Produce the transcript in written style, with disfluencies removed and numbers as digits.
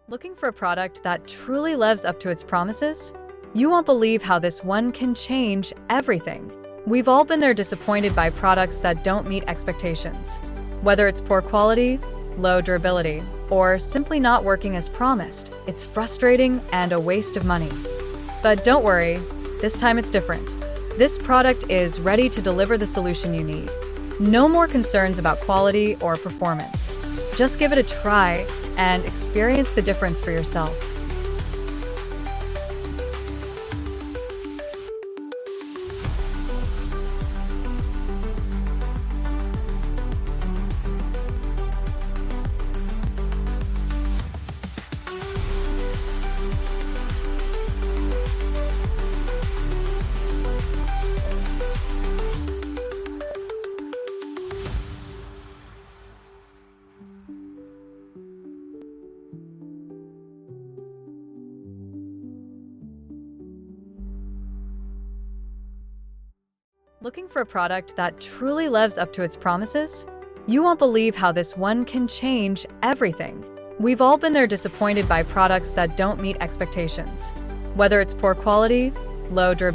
Looking for a product that truly lives up to its promises? You won't believe how this one can change everything. We've all been there, disappointed by products that don't meet expectations. Whether it's poor quality, low durability, or simply not working as promised, it's frustrating and a waste of money. But don't worry, this time it's different. This product is ready to deliver the solution you need. No more concerns about quality or performance. Just give it a try and experience the difference for yourself. Looking for a product that truly lives up to its promises? You won't believe how this one can change everything. We've all been there, disappointed by products that don't meet expectations. Whether it's poor quality, low durability,